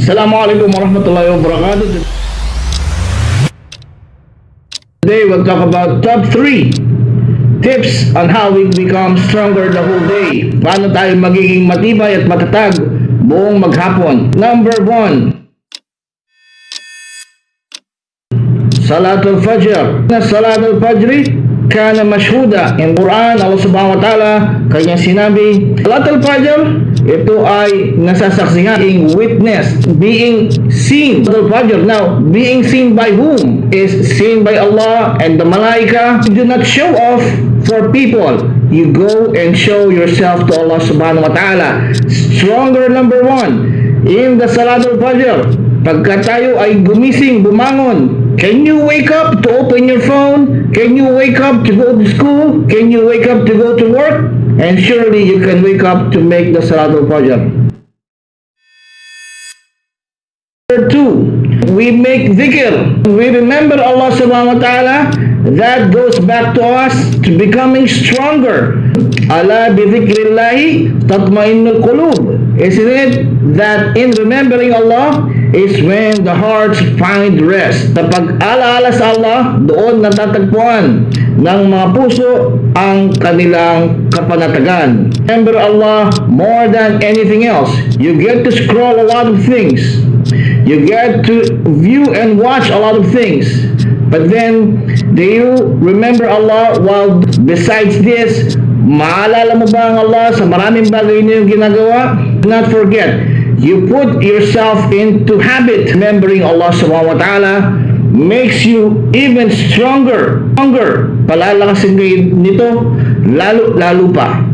Assalamualaikum warahmatullahi wabarakatuh. Today we'll talk about top 3 tips on how we become stronger the whole day. Paano tayo magiging matibay at matatag buong maghapon. Number 1, Salatul Fajr. Salatul Fajr kana mashhuda. In Quran, Allah subhanahu wa ta'ala kanya sinabi, Salatul Fajr, ito ay nasasaksihan, being witnessed, being seen. Salatul Fajr, now, being seen by whom? Is seen by Allah and the Malaika. You do not show off for people. You go and show yourself to Allah subhanahu wa ta'ala. Stronger, number 1, in the Salatul Fajr. Pagka tayo ay gumising, bumangon, can you wake up to open your phone? Can you wake up to go to school? Can you wake up to go to work? And surely you can wake up to make the Salatul Fajr. Number 2, we make dhikr. We remember Allah subhanahu wa ta'ala. That goes back to us to becoming stronger. Ala bi dhikrillahi tatma'innul qulub. Isn't it that in remembering Allah is when the hearts find rest? Kapag alaala sa Allah, doon natatagpuan ng mga puso ang kanilang kapanatagan. Remember Allah more than anything else. You get to scroll a lot of things. You get to view and watch a lot of things. But then, do you remember Allah while besides this, maalala mo ba ang Allah sa maraming bagay na yung ginagawa? Do not forget, you put yourself into habit. Remembering Allah subhanahu wa ta'ala makes you even stronger. Palalakasin kayo nito, lalo pa.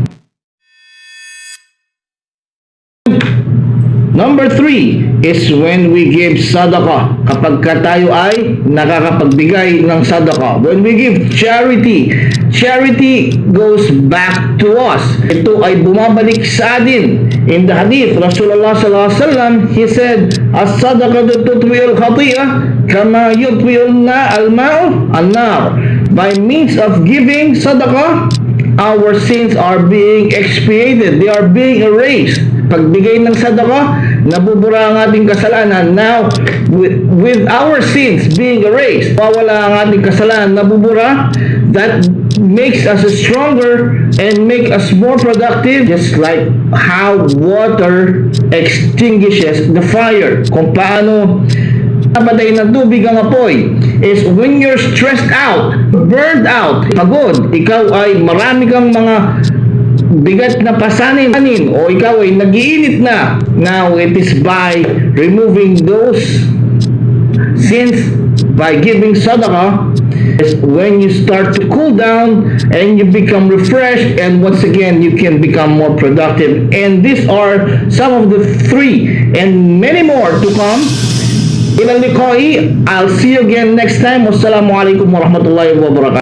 Number 3 is when we give sadaqah. Kapag tayo ay nakakapagbigay ng sadaqah. When we give charity, charity goes back to us. Ito ay bumabalik sa atin. In the hadith, Rasulullah sallallahu alaihi wasallam, he said, as-sadaqatu tutfi'ul khati'ah kama yutfi'ul al-ma'u an-nar. By means of giving sadaqah, our sins are being expiated. They are being erased. Pagbigay ng sadaqah, nabubura ang ating kasalanan. Now, with our sins being erased, mawala ang ating kasalanan, nabubura, that makes us stronger and make us more productive, just like how water extinguishes the fire. Kung paano napatay ng tubig ang apoy is when you're stressed out, burned out, pagod, ikaw ay marami kang mga bigat na pasanin o ikaw ay nag-iinit na. Now it is by removing those sins by giving sadaqah is when you start to cool down and you become refreshed, and once again you can become more productive. And these are some of the 3 and many more to come. I'll see you again next time. Wassalamualaikum warahmatullahi wabarakatuh.